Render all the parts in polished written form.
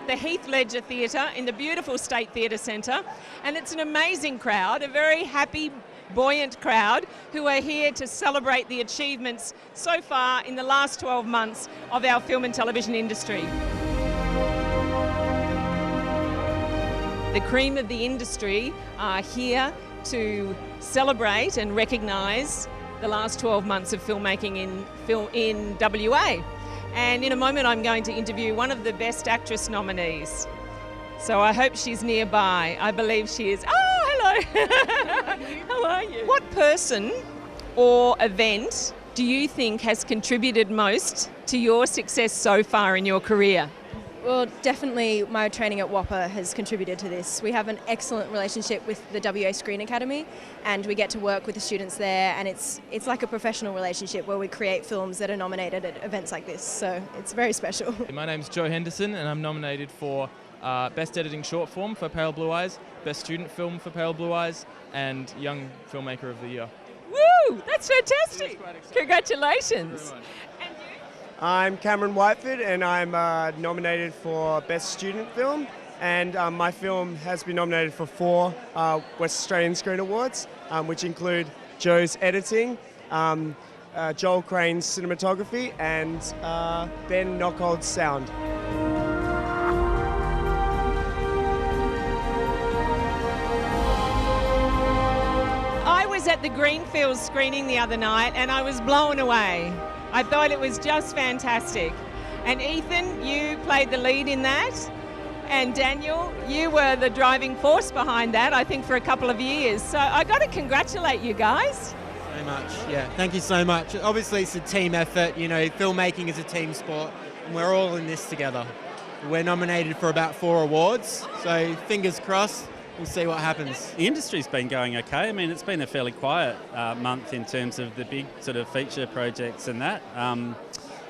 at the Heath Ledger Theatre in the beautiful State Theatre Centre, and it's an amazing crowd, a very happy, buoyant crowd who are here to celebrate the achievements so far in the last 12 months of our film and television industry. The cream of the industry are here to celebrate and recognise the last 12 months of filmmaking in WA. And in a moment I'm going to interview one of the Best Actress nominees. So I hope she's nearby. I believe she is. Oh, hello. How are you? What person or event do you think has contributed most to your success so far in your career? Well, definitely my training at WAPA has contributed to this. We have an excellent relationship with the WA Screen Academy, and we get to work with the students there, and it's like a professional relationship where we create films that are nominated at events like this, so it's very special. My name's Joe Henderson, and I'm nominated for Best Editing Short Form for Pale Blue Eyes, Best Student Film for Pale Blue Eyes, and Young Filmmaker of the Year. Woo! That's fantastic! Congratulations! I'm Cameron Whiteford, and I'm nominated for Best Student Film, and my film has been nominated for 4 West Australian Screen Awards, which include Joe's editing, Joel Crane's cinematography, and Ben Knockold's sound. I was at the Greenfields screening the other night and I was blown away. I thought it was just fantastic. And Ethan, you played the lead in that. And Daniel, you were the driving force behind that, I think, for a couple of years. So I got to congratulate you guys. So much, yeah. Thank you so much. Obviously, it's a team effort. You know, filmmaking is a team sport, and we're all in this together. We're nominated for about 4 awards, so fingers crossed. We'll see what happens. The industry's been going okay. I mean, it's been a fairly quiet month in terms of the big sort of feature projects and that.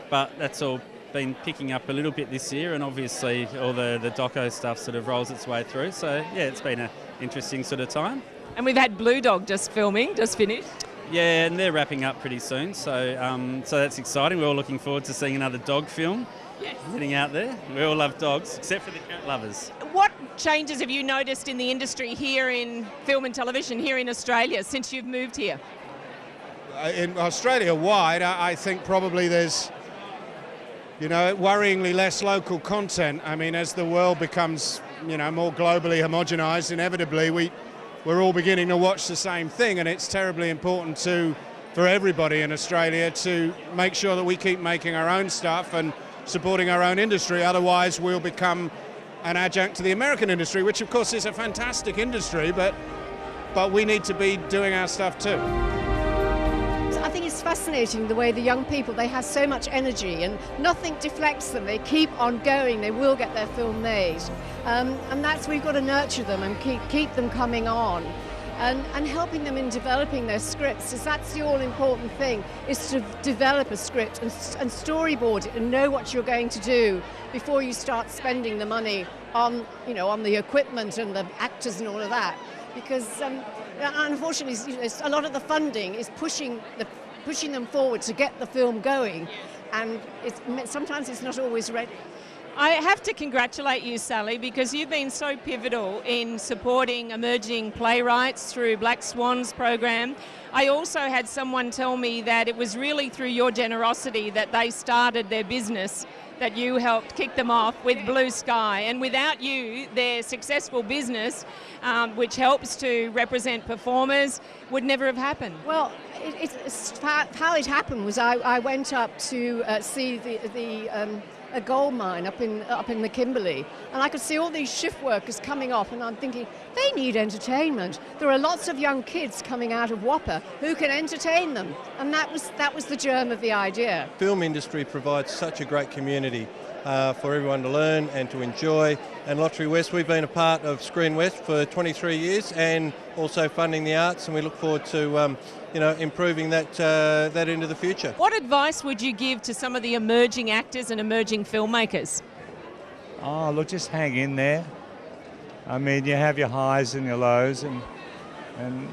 But that's all been picking up a little bit this year, and obviously all the doco stuff sort of rolls its way through. So, yeah, it's been an interesting sort of time. And we've had Blue Dog just finished. Yeah, and they're wrapping up pretty soon. So, so that's exciting. We're all looking forward to seeing another dog film. Yes. Getting out there. We all love dogs, except for the cat lovers. What changes have you noticed in the industry here in film and television here in Australia since you've moved here? In Australia-wide, I think probably there's, worryingly less local content. I mean, as the world becomes, more globally homogenised, inevitably we're all beginning to watch the same thing, and it's terribly important for everybody in Australia to make sure that we keep making our own stuff and supporting our own industry. Otherwise we'll become an adjunct to the American industry, which of course is a fantastic industry, but we need to be doing our stuff too. I think it's fascinating the way the young people, they have so much energy and nothing deflects them. They keep on going, they will get their film made. And we've got to nurture them and keep them coming on. And helping them in developing their scripts, because that's the all-important thing, is to develop a script and storyboard it and know what you're going to do before you start spending the money on, on the equipment and the actors and all of that. Because unfortunately, a lot of the funding is pushing them forward to get the film going, and sometimes it's not always ready. I have to congratulate you, Sally, because you've been so pivotal in supporting emerging playwrights through Black Swan's program. I also had someone tell me that it was really through your generosity that they started their business, that you helped kick them off with Blue Sky. And without you, their successful business, which helps to represent performers, would never have happened. Well, how it happened was I went up to see a gold mine up in the Kimberley, and I could see all these shift workers coming off, and I'm thinking, they need entertainment. There are lots of young kids coming out of WAPA who can entertain them, and that was the germ of the idea. Film industry provides such a great community for everyone to learn and to enjoy, and Lottery West, we've been a part of Screen West for 23 years and also funding the arts, and we look forward to improving that into the future. What advice would you give to some of the emerging actors and emerging filmmakers? Oh, look, just hang in there. I mean, you have your highs and your lows, and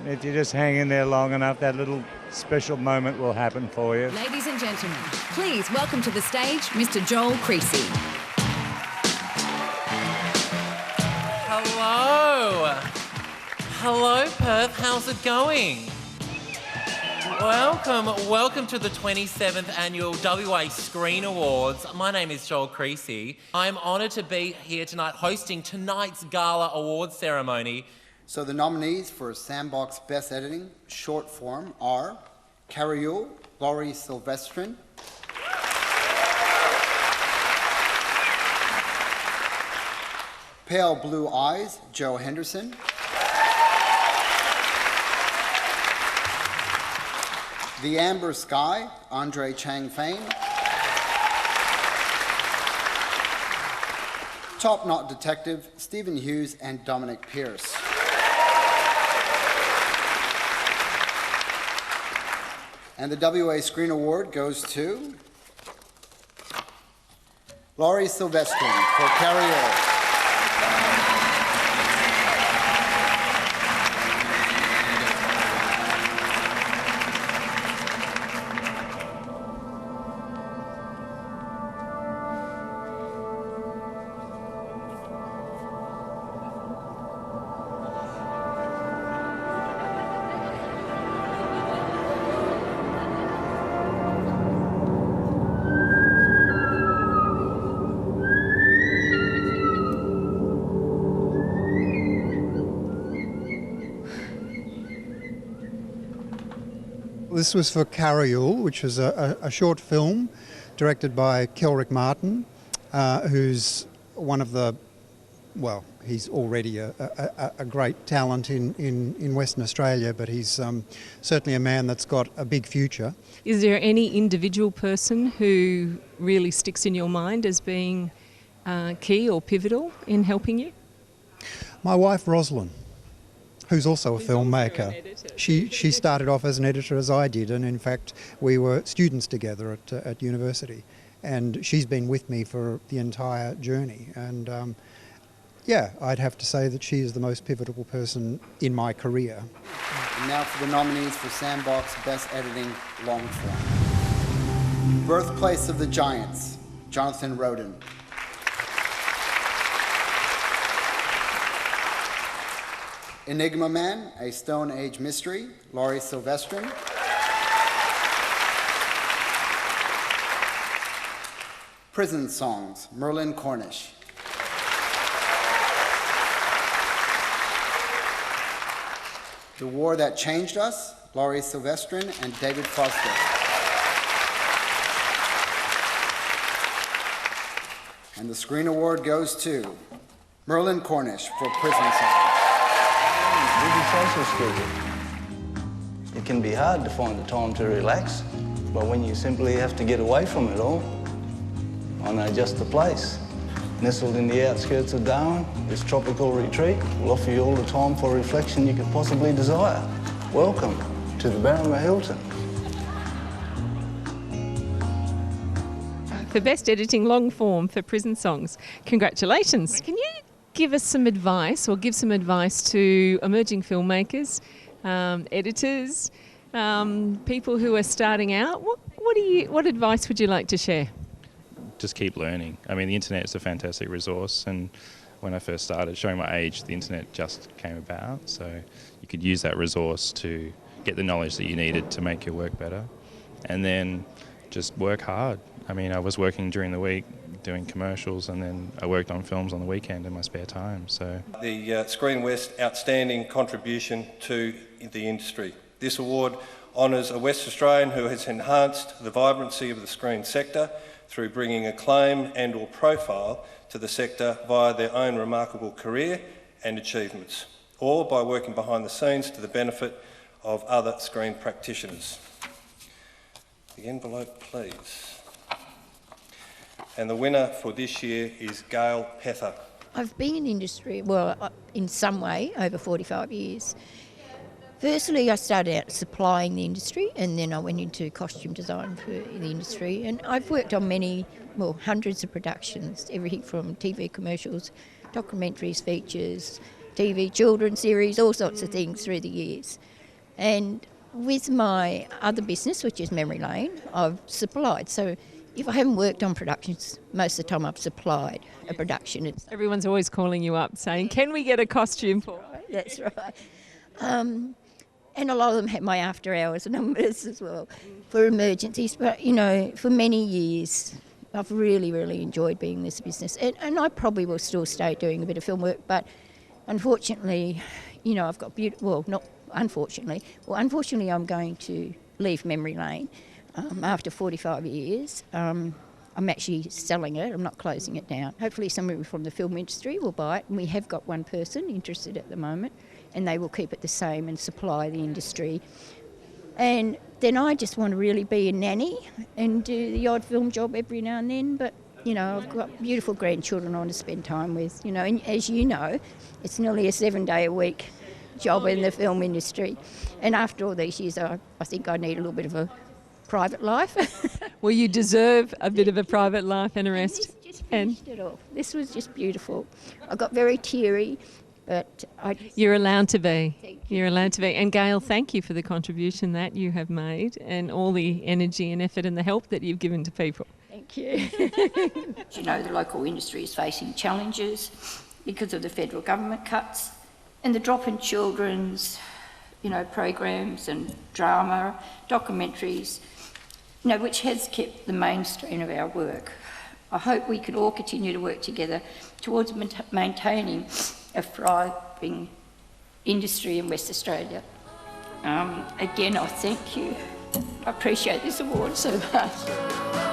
if you just hang in there long enough, that little special moment will happen for you. Ladies and gentlemen, please welcome to the stage Mr. Joel Creasy. Oh, hello Perth, how's it going? Welcome to the 27th Annual WA Screen Awards. My name is Joel Creasy. I'm honoured to be here tonight hosting tonight's Gala Awards ceremony. So the nominees for Sandbox Best Editing Short Form are Carrie Yule, Laurie Silvestrin, Pale Blue Eyes, Joe Henderson, The Amber Sky, Andre Chang Fain, Top Knot Detective, Stephen Hughes and Dominic Pierce. And the WA Screen Award goes to Laurie Silvestrin for Carrie Yule. This was for Carrie Yule, which was a short film directed by Kelrick Martin, who's one of the, well, he's already a great talent in Western Australia, but he's certainly a man that's got a big future. Is there any individual person who really sticks in your mind as being key or pivotal in helping you? My wife Rosalind, who's also a filmmaker. She started off as an editor as I did, and in fact we were students together at university, and she's been with me for the entire journey, and yeah, I'd have to say that she is the most pivotal person in my career. And now for the nominees for Sandbox Best Editing Long Form. Birthplace of the Giants, Jonathan Roden. Enigma Man, A Stone Age Mystery, Laurie Silvestrin. Prison Songs, Merlin Cornish. The War That Changed Us, Laurie Silvestrin and David Foster. And the Screen Award goes to Merlin Cornish for Prison Songs. Social skills. It can be hard to find the time to relax, but when you simply have to get away from it all, I know just the place. Nestled in the outskirts of Darwin, this tropical retreat will offer you all the time for reflection you could possibly desire. Welcome to the Barramah Hilton. For Best Editing Long Form for Prison Songs. Congratulations. Can you give us some advice, or give some advice to emerging filmmakers, editors, people who are starting out? What advice would you like to share? Just keep learning. I mean, the internet is a fantastic resource, and when I first started, showing my age, the internet just came about, so you could use that resource to get the knowledge that you needed to make your work better, and then just work hard. I mean, I was working during the week doing commercials, and then I worked on films on the weekend in my spare time. So the Screen West Outstanding Contribution to the Industry. This award honours a West Australian who has enhanced the vibrancy of the screen sector through bringing acclaim and or profile to the sector via their own remarkable career and achievements, or by working behind the scenes to the benefit of other screen practitioners. The envelope, please. And the winner for this year is Gail Pether. I've been in industry, well, in some way, over 45 years. Firstly, I started out supplying the industry, and then I went into costume design for the industry. And I've worked on many, well, hundreds of productions, everything from TV commercials, documentaries, features, TV children's series, all sorts of things through the years. And with my other business, which is Memory Lane, I've supplied. So if I haven't worked on productions, most of the time I've supplied a production. Everyone's always calling you up saying, can we get a costume for? That's right. And a lot of them have my after hours numbers as well for emergencies. But, you know, for many years, I've really, really enjoyed being in this business. And I probably will still stay doing a bit of film work, but unfortunately, you know, I've got unfortunately, I'm going to leave Memory Lane after 45 years. I'm actually selling it. I'm not closing it down. Hopefully somebody from the film industry will buy it, and we have got one person interested at the moment, and they will keep it the same and supply the industry. And then I just want to really be a nanny and do the odd film job every now and then, but you know, I've got beautiful grandchildren I want to spend time with, you know, and as you know, it's nearly a 7-day-a-week job in the film industry. And after all these years, I think I need a little bit of a private life. Well, you deserve a bit of a private life and a rest. And this just finished it off. This was just beautiful. I got very teary, but You're allowed to be. You're allowed to be. And Gail, thank you for the contribution that you have made and all the energy and effort and the help that you've given to people. Thank you. You know, the local industry is facing challenges because of the federal government cuts and the drop in children's, you know, programs and drama, documentaries, you know, which has kept the mainstream of our work. I hope we can all continue to work together towards maintaining a thriving industry in West Australia. Again, I thank you. I appreciate this award so much.